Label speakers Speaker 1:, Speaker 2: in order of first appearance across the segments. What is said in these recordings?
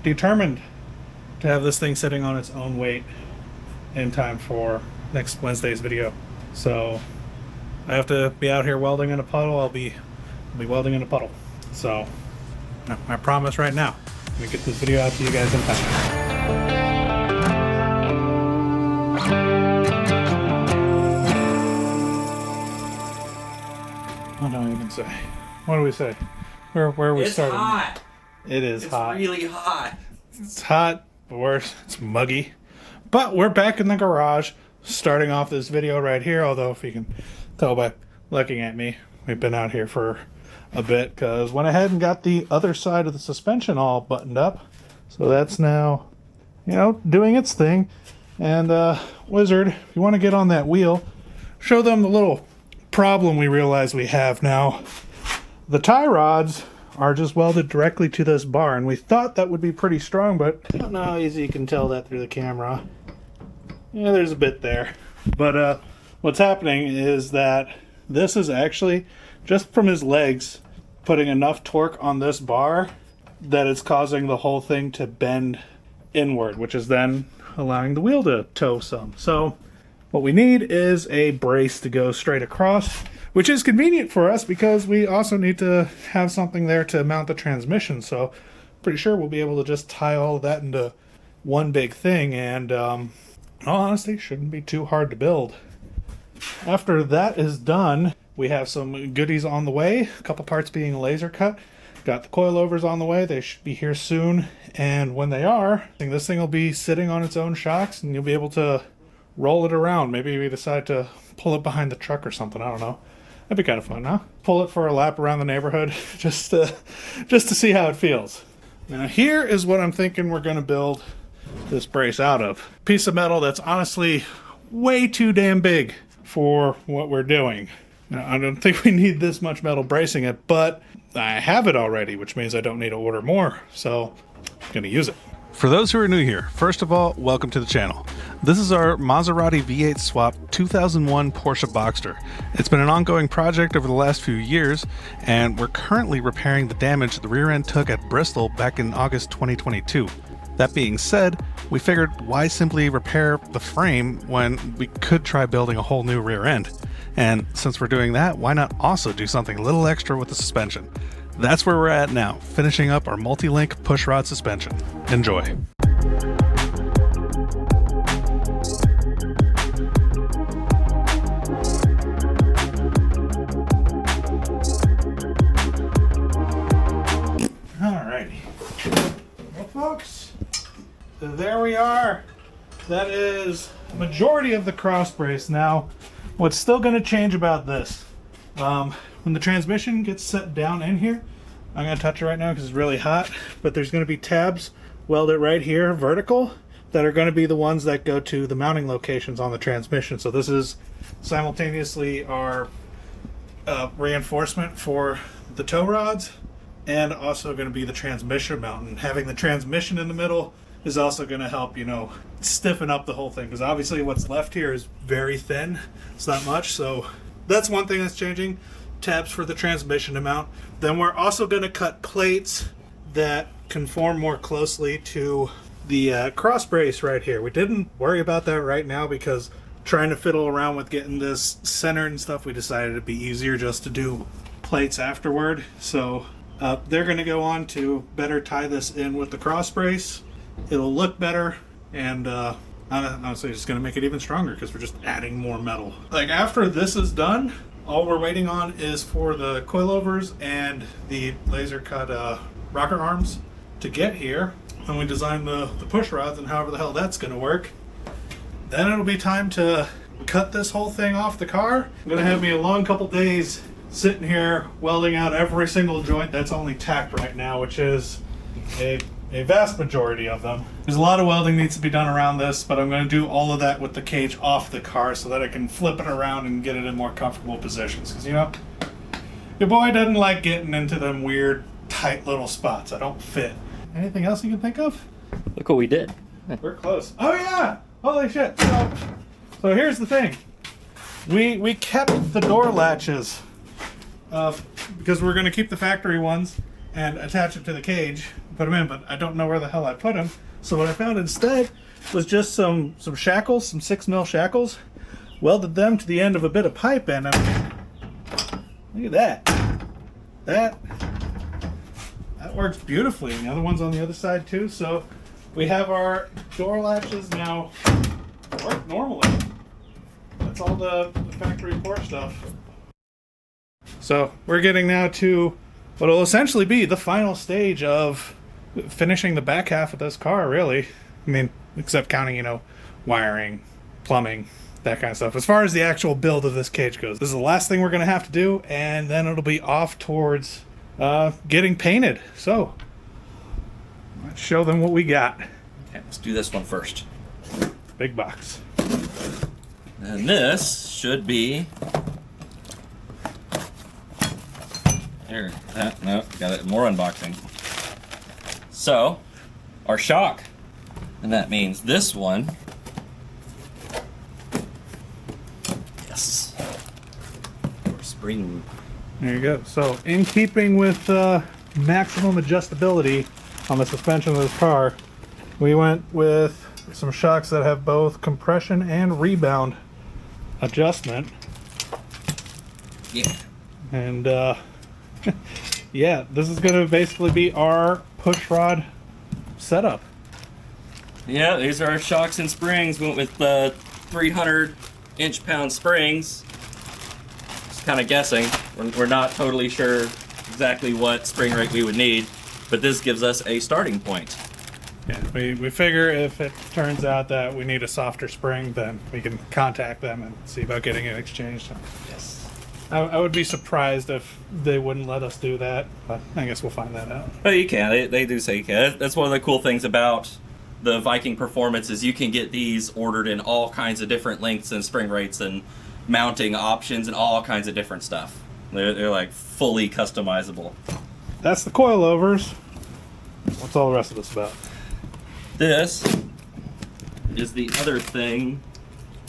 Speaker 1: determined to have this thing sitting on its own weight in time for next Wednesday's video. So I have to be out here welding in a puddle. I'll be welding in a puddle. So I promise right now, let me get this video out to you guys in time. What do I even say? What do we say? Where are we starting?
Speaker 2: It's hot.
Speaker 1: It is hot.
Speaker 2: It's really hot.
Speaker 1: It's hot, but worse, it's muggy. But we're back in the garage, starting off this video right here. Although, if you can tell by looking at me, we've been out here for a bit because went ahead and got the other side of the suspension all buttoned up. So that's now, doing its thing. And Wizard, if you want to get on that wheel, show them the little problem we realize we have now. The tie rods are just welded directly to this bar, and we thought that would be pretty strong, but I don't know how easy you can tell that through the camera. Yeah, there's a bit there. But what's happening is that this is actually, just from his legs, putting enough torque on this bar that it's causing the whole thing to bend inward, which is then allowing the wheel to tow some. So what we need is a brace to go straight across, which is convenient for us because we also need to have something there to mount the transmission. So pretty sure we'll be able to just tie all of that into one big thing, and in all honesty, shouldn't be too hard to build. After that is done, we have some goodies on the way, a couple parts being laser cut. Got the coilovers on the way. They should be here soon, and when they are, I think this thing will be sitting on its own shocks and you'll be able to roll it around. Maybe we decide to pull it behind the truck or something. I don't know. That'd be kind of fun, huh? Pull it for a lap around the neighborhood just to see how it feels. Now here is what I'm thinking we're going to build this brace out of. Piece of metal that's honestly way too damn big for what we're doing. Now, I don't think we need this much metal bracing it, but I have it already, which means I don't need to order more. So I'm going to use it. For those who are new here, first of all, welcome to the channel. This is our Maserati V8 Swap 2001 Porsche Boxster. It's been an ongoing project over the last few years, and we're currently repairing the damage the rear end took at Bristol back in August 2022. That being said, we figured why simply repair the frame when we could try building a whole new rear end? And since we're doing that, why not also do something a little extra with the suspension? That's where we're at now, finishing up our multi-link pushrod suspension. Enjoy. Alrighty. Well, folks, there we are. That is the majority of the cross brace. Now, what's still going to change about this? When the transmission gets set down in here, I'm going to touch it right now because it's really hot, but there's going to be tabs welded right here, vertical, that are going to be the ones that go to the mounting locations on the transmission. So this is simultaneously our reinforcement for the tow rods and also going to be the transmission mount. And having the transmission in the middle is also going to help, stiffen up the whole thing, because obviously what's left here is very thin. It's not much, so that's one thing that's changing. Tabs for the transmission to mount. Then we're also going to cut plates that conform more closely to the cross brace right here. We didn't worry about that right now because trying to fiddle around with getting this centered and stuff, we decided it'd be easier just to do plates afterward. So they're going to go on to better tie this in with the cross brace. It'll look better, and honestly, it's going to make it even stronger because we're just adding more metal. Like, after this is done, all we're waiting on is for the coilovers and the laser cut rocker arms to get here. When we design the push rods and however the hell that's going to work, then it'll be time to cut this whole thing off the car. I'm going to have me a long couple days sitting here welding out every single joint that's only tacked right now, which is a vast majority of them. There's a lot of welding needs to be done around this, but I'm going to do all of that with the cage off the car so that I can flip it around and get it in more comfortable positions. Because, your boy doesn't like getting into them weird, tight little spots. I don't fit. Anything else you can think of?
Speaker 2: Look what we did.
Speaker 1: We're close. Oh, yeah! Holy shit. So here's the thing. We kept the door latches because we're going to keep the factory ones and attach it to the cage. put them in, but I don't know where the hell I put them. So what I found instead was just some shackles, some 6mm shackles, welded them to the end of a bit of pipe, and look at that. That works beautifully, and the other one's on the other side too. So we have our door latches now work normally. That's all the factory core stuff. So we're getting now to what will essentially be the final stage of finishing the back half of this car, really. I mean, except counting, wiring, plumbing, that kind of stuff. As far as the actual build of this cage goes, this is the last thing we're going to have to do, and then it'll be off towards getting painted. So let's show them what we got.
Speaker 2: Okay, let's do this one first.
Speaker 1: Big box.
Speaker 2: And this should be... Here, no, got it. More unboxing. So, our shock. And that means this one. Yes. Spring.
Speaker 1: There you go. So, in keeping with maximum adjustability on the suspension of this car, we went with some shocks that have both compression and rebound adjustment.
Speaker 2: Yeah.
Speaker 1: And yeah, this is going to basically be our push rod setup.
Speaker 2: Yeah, these are our shocks and springs. We went with 300 inch-pound springs. Just kind of guessing. We're not totally sure exactly what spring rate we would need, but this gives us a starting point.
Speaker 1: Yeah, we figure if it turns out that we need a softer spring, then we can contact them and see about getting it exchanged.
Speaker 2: Yes.
Speaker 1: I would be surprised if they wouldn't let us do that, but I guess we'll find that out.
Speaker 2: But you can. They do say you can. That's one of the cool things about the Viking Performance is you can get these ordered in all kinds of different lengths and spring rates and mounting options and all kinds of different stuff. They're like fully customizable.
Speaker 1: That's the coilovers. What's all the rest of this about?
Speaker 2: This is the other thing.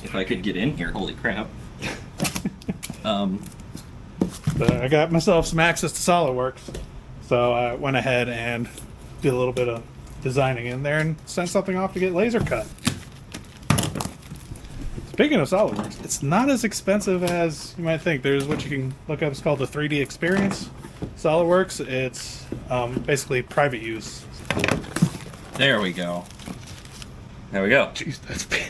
Speaker 2: If I could get in here, holy crap.
Speaker 1: I got myself some access to SolidWorks, so I went ahead and did a little bit of designing in there and sent something off to get laser cut. Speaking of SolidWorks, it's not as expensive as you might think. There's what you can look up. It's called the 3D Experience SolidWorks. It's basically private use.
Speaker 2: There we go. There we go.
Speaker 1: Jeez, that's big.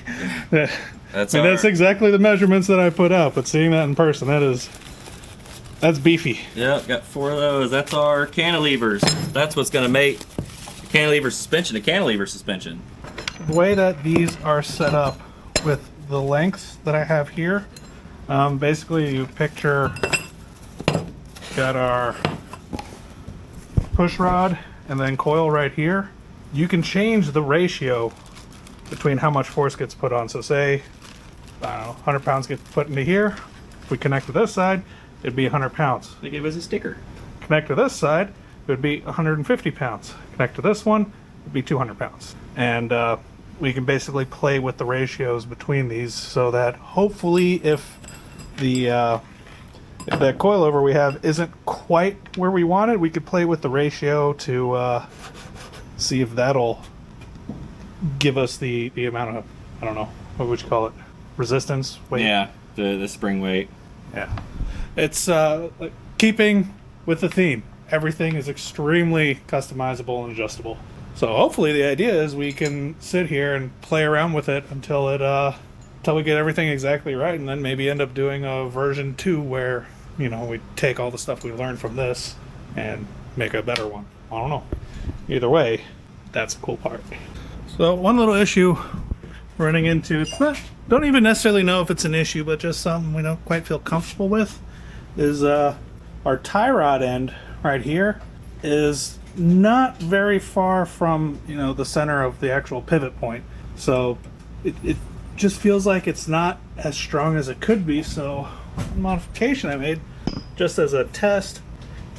Speaker 2: That's
Speaker 1: exactly the measurements that I put out, but seeing that in person, that's beefy.
Speaker 2: Yep, got 4 of those. That's our cantilevers. That's what's going to make the cantilever suspension a cantilever suspension.
Speaker 1: The way that these are set up with the lengths that I have here, basically you picture got our push rod and then coil right here. You can change the ratio between how much force gets put on. So say, I don't know, 100 pounds gets put into here. If we connect to this side, it'd be 100 pounds.
Speaker 2: They gave us a sticker.
Speaker 1: Connect to this side, it would be 150 pounds. Connect to this one, it'd be 200 pounds. And we can basically play with the ratios between these so that hopefully if the coilover we have isn't quite where we want it, we could play with the ratio to see if that'll give us the amount of, I don't know, what would you call it? Resistance? Weight?
Speaker 2: Yeah, the spring weight.
Speaker 1: Yeah. It's keeping with the theme. Everything is extremely customizable and adjustable. So hopefully the idea is we can sit here and play around with it until we get everything exactly right, and then maybe end up doing a version 2 where, we take all the stuff we learned from this and make a better one. I don't know. Either way, that's the cool part. So one little issue running into, don't even necessarily know if it's an issue, but just something we don't quite feel comfortable with, is our tie rod end right here is not very far from the center of the actual pivot point. So it just feels like it's not as strong as it could be. So one modification I made just as a test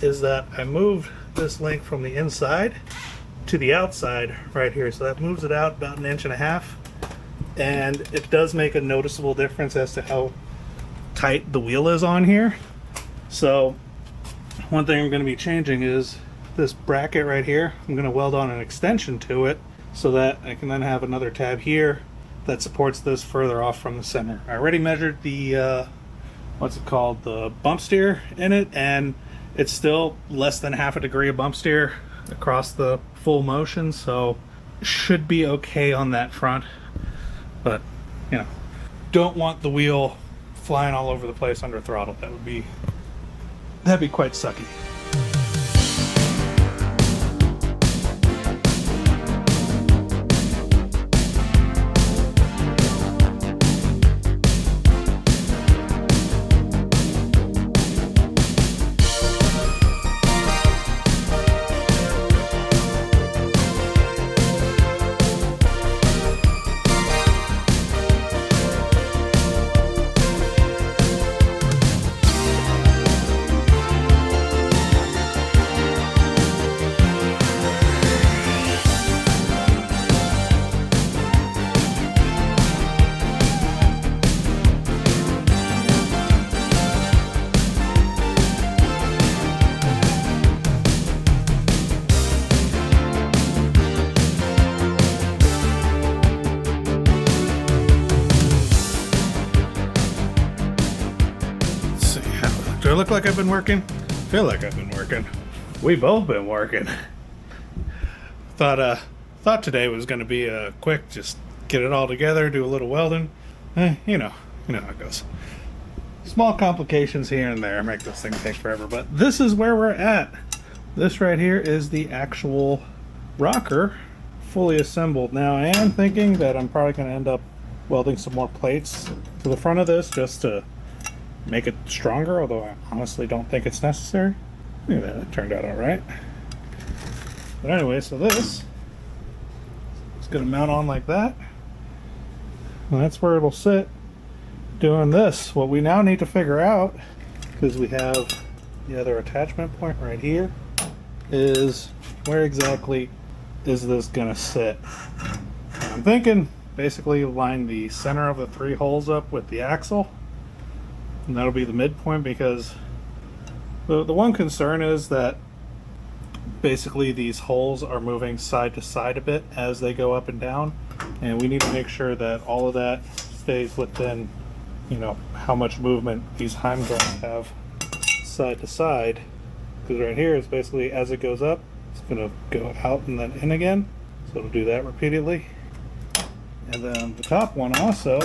Speaker 1: is that I moved this link from the inside to the outside right here. So that moves it out about 1.5 inches. And it does make a noticeable difference as to how tight the wheel is on here. So one thing I'm going to be changing is this bracket right here, I'm going to weld on an extension to it so that I can then have another tab here that supports this further off from the center. I already measured the what's it called, the bump steer in it, and it's still less than half a degree of bump steer across the full motion, so should be okay on that front. But you know, don't want the wheel flying all over the place under throttle. That'd be quite sucky. Do I look like I've been working? Feel like I've been working. We both been working. Thought today was going to be a quick, just get it all together, do a little welding. You know how it goes. Small complications here and there make this thing take forever, but this is where we're at. This right here is the actual rocker, fully assembled. Now I am thinking that I'm probably going to end up welding some more plates to the front of this just to make it stronger, although I honestly don't think it's necessary. Look at that, it turned out all right. But anyway, so this is going to mount on like that, and that's where it'll sit doing this. What we now need to figure out, because we have the other attachment point right here, is where exactly is this going to sit. And I'm thinking basically line the center of the 3 holes up with the axle, and that'll be the midpoint, because the one concern is that basically these holes are moving side to side a bit as they go up and down, and we need to make sure that all of that stays within, you know, how much movement these heim joints have side to side, because right here is basically as it goes up, it's going to go out and then in again, so it'll do that repeatedly. And then the top one also,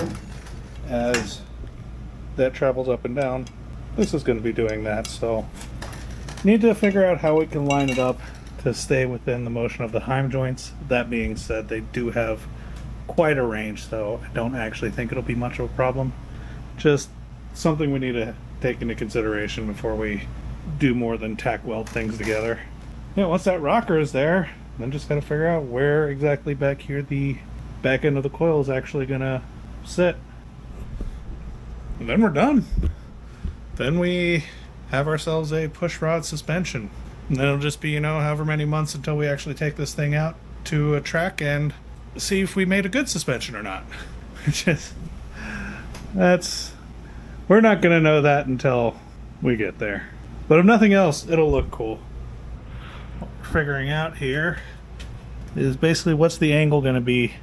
Speaker 1: as that travels up and down, this is going to be doing that. So need to figure out how we can line it up to stay within the motion of the heim joints. That being said, they do have quite a range, so I don't actually think it'll be much of a problem. Just something we need to take into consideration before we do more than tack weld things together. Yeah, once that rocker is there, then just got to figure out where exactly back here the back end of the coil is actually going to sit. And then we're done. Then we have ourselves a push rod suspension. And then it'll just be, you know, however many months until we actually take this thing out to a track and see if we made a good suspension or not. We're not going to know that until we get there. But if nothing else, it'll look cool. What we're figuring out here is basically what's the angle going to be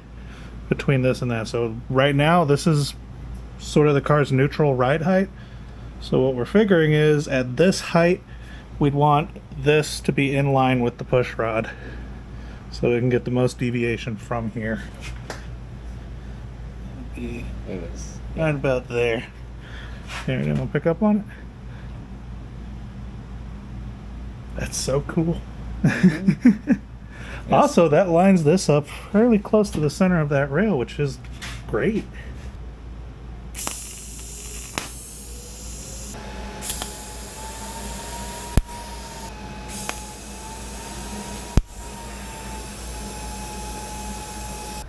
Speaker 1: between this and that. So right now, this is sort of the car's neutral ride height. So what we're figuring is at this height, we'd want this to be in line with the push rod, so we can get the most deviation from here. Be right about there. Here, anyone want to pick up on it? That's so cool. Also, that lines this up fairly close to the center of that rail, which is great.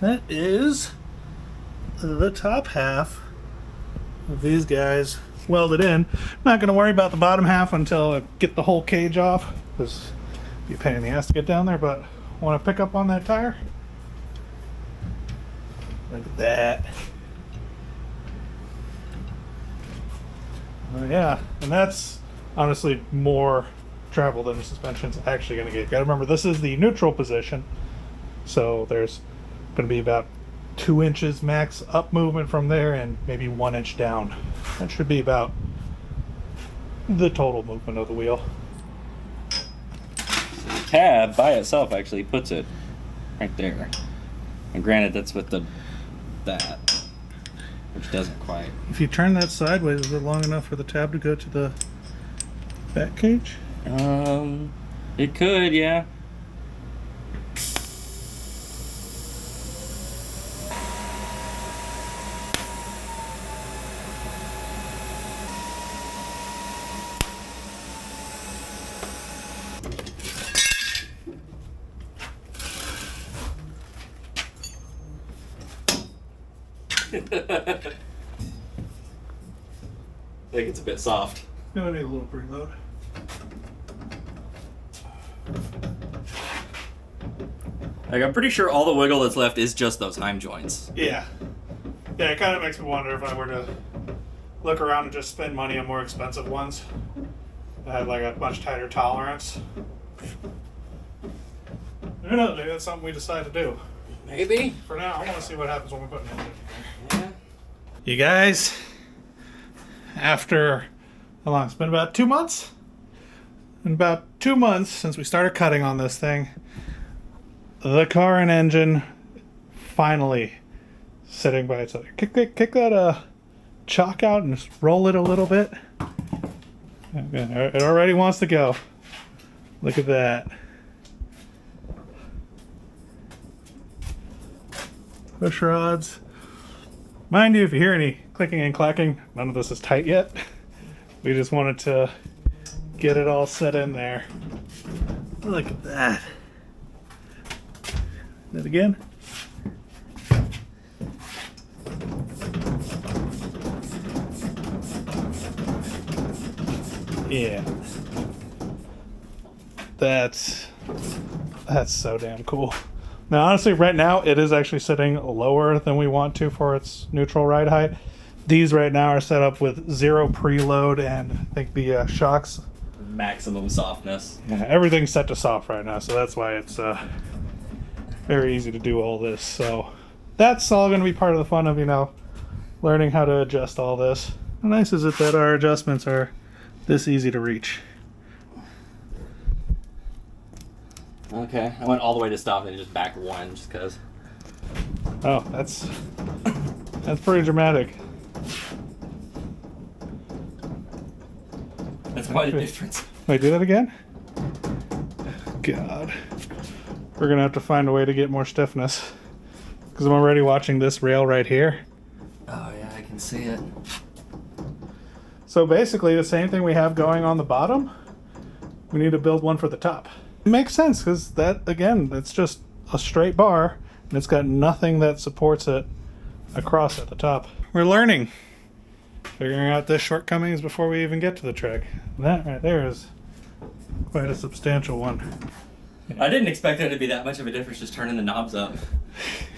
Speaker 1: That is the top half of these guys welded in. Not going to worry about the bottom half until I get the whole cage off, because it'd be a pain in the ass to get down there. But want to pick up on that tire? Look at that. Oh yeah, and that's honestly more travel than the suspension's actually going to get. You got to remember, this is the neutral position, so there's going to be about 2 inches max up movement from there and maybe 1 inch down. That should be about the total movement of the wheel.
Speaker 2: The tab by itself actually puts it right there. And granted, that's with that, which doesn't quite.
Speaker 1: If you turn that sideways, is it long enough for the tab to go to the back cage?
Speaker 2: It could, yeah. I think it's a bit soft.
Speaker 1: Gonna need a little preload.
Speaker 2: Like, I'm pretty sure all the wiggle that's left is just those Heim joints.
Speaker 1: Yeah. Yeah, it kind of makes me wonder if I were to look around and just spend money on more expensive ones that had like a much tighter tolerance. Who knows? Maybe that's something we decide to do.
Speaker 2: Maybe.
Speaker 1: For now, I want to see what happens when we put an engine in here.
Speaker 2: Yeah.
Speaker 1: You guys, after how long? It's been about 2 months? In about 2 months since we started cutting on this thing, the car and engine finally sitting by itself. Kick that chalk out and just roll it a little bit. It already wants to go. Look at that. Push rods. Mind you, if you hear any clicking and clacking, none of this is tight yet. We just wanted to get it all set in there. Look at that. That again. Yeah. That's so damn cool. Now, honestly, right now, it is actually sitting lower than we want to for its neutral ride height. These right now are set up with 0 preload, and I think the shocks...
Speaker 2: Maximum softness.
Speaker 1: Yeah, everything's set to soft right now, so that's why it's very easy to do all this. So that's all going to be part of the fun of, learning how to adjust all this. How nice is it that our adjustments are this easy to reach?
Speaker 2: Okay, I went all the way to stop and just back one just because.
Speaker 1: Oh, that's pretty dramatic.
Speaker 2: That's quite a difference.
Speaker 1: Wait, do that again? God. We're going to have to find a way to get more stiffness. Because I'm already watching this rail right here.
Speaker 2: Oh yeah, I can see it.
Speaker 1: So basically the same thing we have going on the bottom, we need to build one for the top. It makes sense because that, again, it's just a straight bar and it's got nothing that supports it across at the top. We're learning. Figuring out the shortcomings before we even get to the track. That right there is quite a substantial one.
Speaker 2: I didn't expect there to be that much of a difference just turning the knobs up.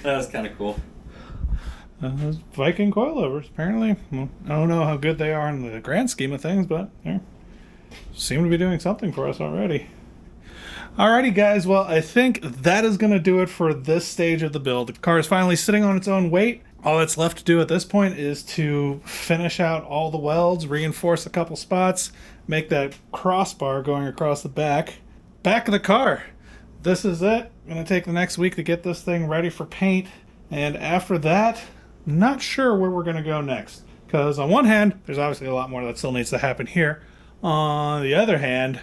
Speaker 2: That was kind of cool.
Speaker 1: Those Viking coilovers, apparently. Well, I don't know how good they are in the grand scheme of things, but they seem to be doing something for us already. Alrighty guys, well I think that is going to do it for this stage of the build. The car is finally sitting on its own weight. All that's left to do at this point is to finish out all the welds, reinforce a couple spots, make that crossbar going across the back of the car. This is it. I'm going to take the next week to get this thing ready for paint, and after that, not sure where we're going to go next. Because on one hand, there's obviously a lot more that still needs to happen here. On the other hand,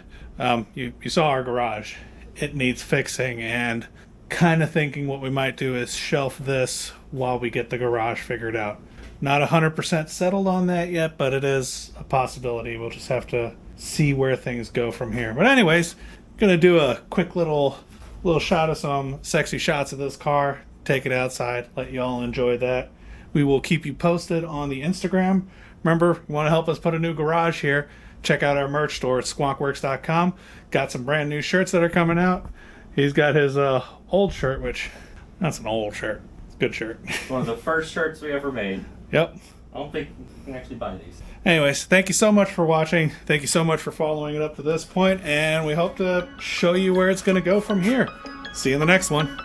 Speaker 1: you saw our garage. It needs fixing, and kind of thinking what we might do is shelf this while we get the garage figured out. Not 100% settled on that yet, but it is a possibility. We'll just have to see where things go from here. But anyways, gonna do a quick little shot of some sexy shots of this car, take it outside, let you all enjoy that. We will keep you posted on the Instagram. Remember, you want to help us put a new garage here, check out our merch store at squonkworks.com. Got some brand new shirts that are coming out. He's got his old shirt, which, that's an old shirt. It's a good shirt.
Speaker 2: One of the first shirts we ever made.
Speaker 1: Yep.
Speaker 2: I don't think you can actually buy these.
Speaker 1: Anyways, thank you so much for watching. Thank you so much for following it up to this point, and we hope to show you where it's going to go from here. See you in the next one.